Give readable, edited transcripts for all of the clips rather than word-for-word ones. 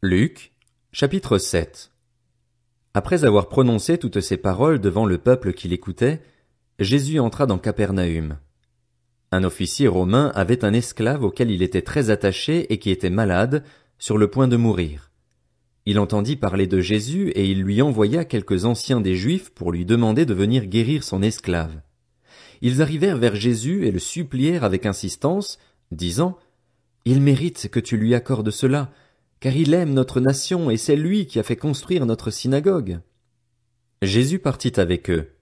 Luc, chapitre 7. Après avoir prononcé toutes ces paroles devant le peuple qui l'écoutait, Jésus entra dans Capernaüm. Un officier romain avait un esclave auquel il était très attaché et qui était malade, sur le point de mourir. Il entendit parler de Jésus et il lui envoya quelques anciens des Juifs pour lui demander de venir guérir son esclave. Ils arrivèrent vers Jésus et le supplièrent avec insistance, disant: « Il mérite que tu lui accordes cela, car il aime notre nation et c'est lui qui a fait construire notre synagogue. » Jésus partit avec eux.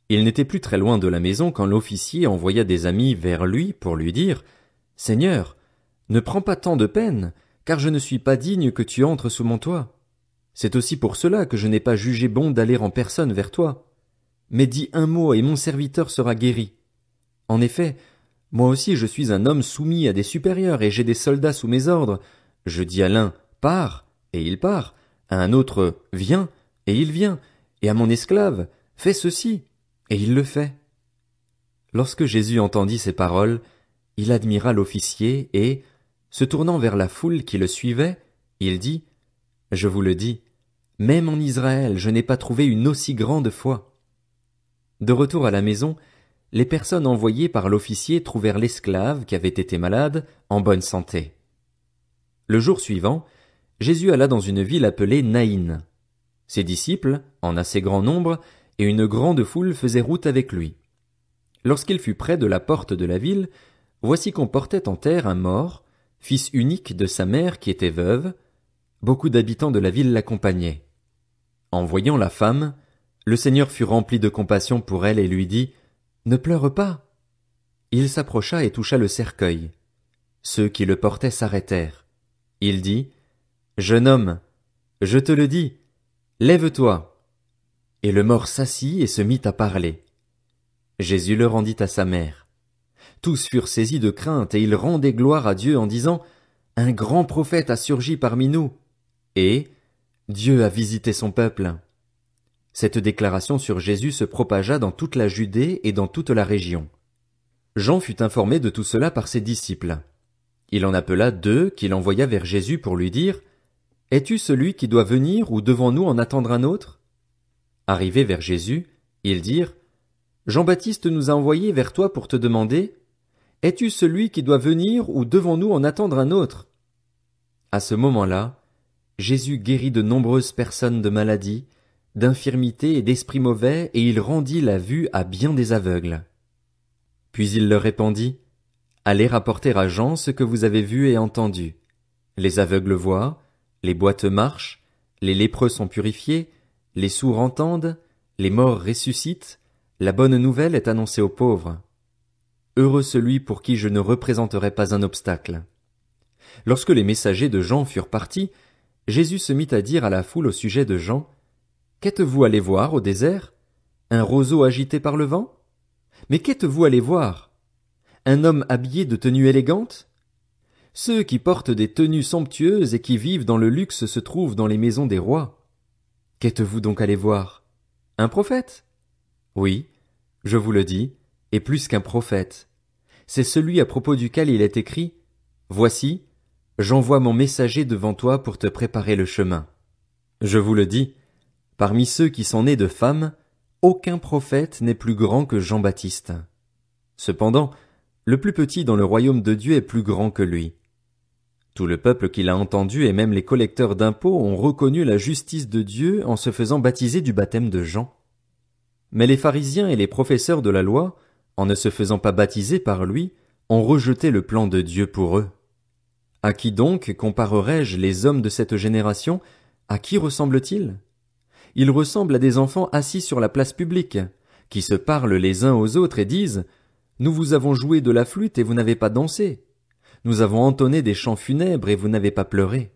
Il n'était plus très loin de la maison quand l'officier envoya des amis vers lui pour lui dire: « Seigneur, ne prends pas tant de peine, car je ne suis pas digne que tu entres sous mon toit. C'est aussi pour cela que je n'ai pas jugé bon d'aller en personne vers toi. Mais dis un mot et mon serviteur sera guéri. En effet, moi aussi je suis un homme soumis à des supérieurs et j'ai des soldats sous mes ordres. Je dis à l'un: pars, et il part, à un autre: viens, et il vient, et à mon esclave: fais ceci, et il le fait. » Lorsque Jésus entendit ces paroles, il admira l'officier et, se tournant vers la foule qui le suivait, il dit: « Je vous le dis, même en Israël je n'ai pas trouvé une aussi grande foi. » De retour à la maison, les personnes envoyées par l'officier trouvèrent l'esclave qui avait été malade en bonne santé. Le jour suivant, Jésus alla dans une ville appelée Naïn. Ses disciples, en assez grand nombre, et une grande foule faisaient route avec lui. Lorsqu'il fut près de la porte de la ville, voici qu'on portait en terre un mort, fils unique de sa mère qui était veuve. Beaucoup d'habitants de la ville l'accompagnaient. En voyant la femme, le Seigneur fut rempli de compassion pour elle et lui dit: « Ne pleure pas. » Il s'approcha et toucha le cercueil. Ceux qui le portaient s'arrêtèrent. Il dit: « Jeune homme, je te le dis, lève-toi. » Et le mort s'assit et se mit à parler. Jésus le rendit à sa mère. Tous furent saisis de crainte et ils rendaient gloire à Dieu en disant: « Un grand prophète a surgi parmi nous. » Et « Dieu a visité son peuple. » Cette déclaration sur Jésus se propagea dans toute la Judée et dans toute la région. Jean fut informé de tout cela par ses disciples. Il en appela 2 qu'il envoya vers Jésus pour lui dire: « Es-tu celui qui doit venir ou devons-nous en attendre un autre ?» Arrivés vers Jésus, ils dirent: « Jean-Baptiste nous a envoyés vers toi pour te demander: « Es-tu celui qui doit venir ou devons-nous en attendre un autre ?» À ce moment-là, Jésus guérit de nombreuses personnes de maladies, d'infirmités et d'esprits mauvais, et il rendit la vue à bien des aveugles. Puis il leur répondit: « Allez rapporter à Jean ce que vous avez vu et entendu. Les aveugles voient, les boiteux marchent, les lépreux sont purifiés, les sourds entendent, les morts ressuscitent, la bonne nouvelle est annoncée aux pauvres. Heureux celui pour qui je ne représenterai pas un obstacle. » Lorsque les messagers de Jean furent partis, Jésus se mit à dire à la foule au sujet de Jean: « Qu'êtes-vous allé voir au désert? Un roseau agité par le vent? Mais qu'êtes-vous allé voir? Un homme habillé de tenues élégantes? Ceux qui portent des tenues somptueuses et qui vivent dans le luxe se trouvent dans les maisons des rois. Qu'êtes-vous donc allé voir? Un prophète? Oui, je vous le dis, et plus qu'un prophète. C'est celui à propos duquel il est écrit: « Voici, j'envoie mon messager devant toi pour te préparer le chemin. » Je vous le dis, parmi ceux qui sont nés de femmes, aucun prophète n'est plus grand que Jean-Baptiste. Cependant, le plus petit dans le royaume de Dieu est plus grand que lui. Tout le peuple qui l'a entendu et même les collecteurs d'impôts ont reconnu la justice de Dieu en se faisant baptiser du baptême de Jean. Mais les pharisiens et les professeurs de la loi, en ne se faisant pas baptiser par lui, ont rejeté le plan de Dieu pour eux. À qui donc comparerai-je les hommes de cette génération? À qui ressemblent-ils? Ils ressemblent à des enfants assis sur la place publique, qui se parlent les uns aux autres et disent: « Nous vous avons joué de la flûte et vous n'avez pas dansé. Nous avons entonné des chants funèbres et vous n'avez pas pleuré. »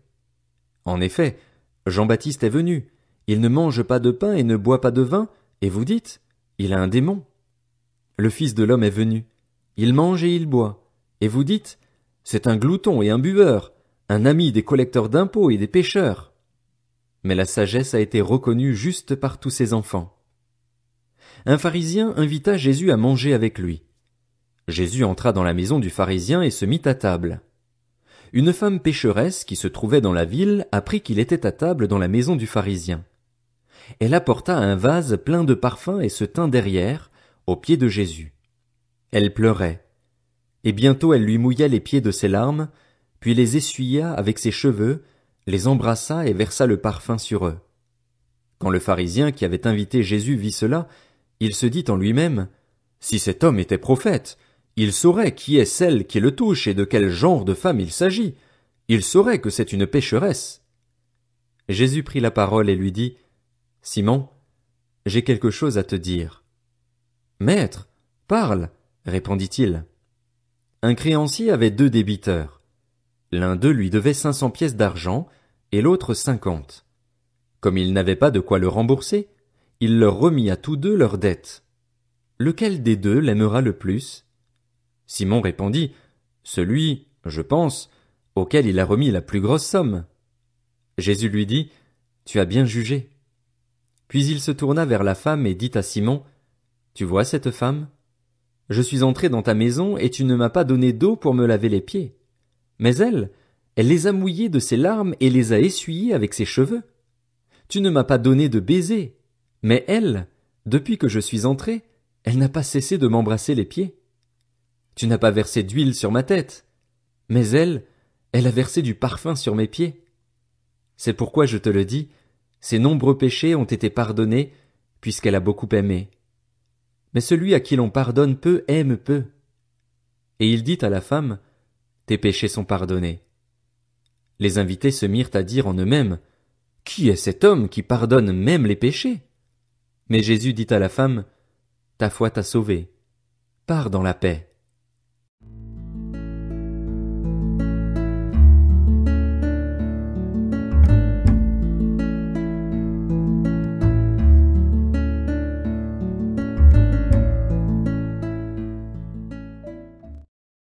En effet, Jean-Baptiste est venu. Il ne mange pas de pain et ne boit pas de vin, et vous dites: « Il a un démon. » Le Fils de l'homme est venu. Il mange et il boit, et vous dites: « C'est un glouton et un buveur, un ami des collecteurs d'impôts et des pécheurs. » Mais la sagesse a été reconnue juste par tous ses enfants. Un pharisien invita Jésus à manger avec lui. Jésus entra dans la maison du pharisien et se mit à table. une femme pécheresse qui se trouvait dans la ville apprit qu'il était à table dans la maison du pharisien. Elle apporta un vase plein de parfums et se tint derrière, aux pieds de Jésus. Elle pleurait. Et bientôt elle lui mouilla les pieds de ses larmes, puis les essuya avec ses cheveux, les embrassa et versa le parfum sur eux. Quand le pharisien qui avait invité Jésus vit cela, il se dit en lui-même, « Si cet homme était prophète, il saurait qui est celle qui le touche et de quel genre de femme il s'agit. Il saurait que c'est une pécheresse. » Jésus prit la parole et lui dit, « Simon, j'ai quelque chose à te dire. »« Maître, parle, » répondit-il. Un créancier avait 2 débiteurs. L'un d'eux lui devait 500 pièces d'argent et l'autre 50. Comme il n'avait pas de quoi le rembourser, il leur remit à tous 2 leurs dettes. Lequel des 2 l'aimera le plus? Simon répondit, celui, je pense, auquel il a remis la plus grosse somme. Jésus lui dit, tu as bien jugé. Puis il se tourna vers la femme et dit à Simon, tu vois cette femme? Je suis entré dans ta maison et tu ne m'as pas donné d'eau pour me laver les pieds. Mais elle les a mouillés de ses larmes et les a essuyés avec ses cheveux. Tu ne m'as pas donné de baiser. Mais elle, depuis que je suis entré, elle n'a pas cessé de m'embrasser les pieds. Tu n'as pas versé d'huile sur ma tête. Mais elle a versé du parfum sur mes pieds. C'est pourquoi je te le dis, ses nombreux péchés ont été pardonnés, puisqu'elle a beaucoup aimé. Mais celui à qui l'on pardonne peu aime peu. Et il dit à la femme, tes péchés sont pardonnés. Les invités se mirent à dire en eux-mêmes, qui est cet homme qui pardonne même les péchés? Mais Jésus dit à la femme, ta foi t'a sauvée. Pars dans la paix.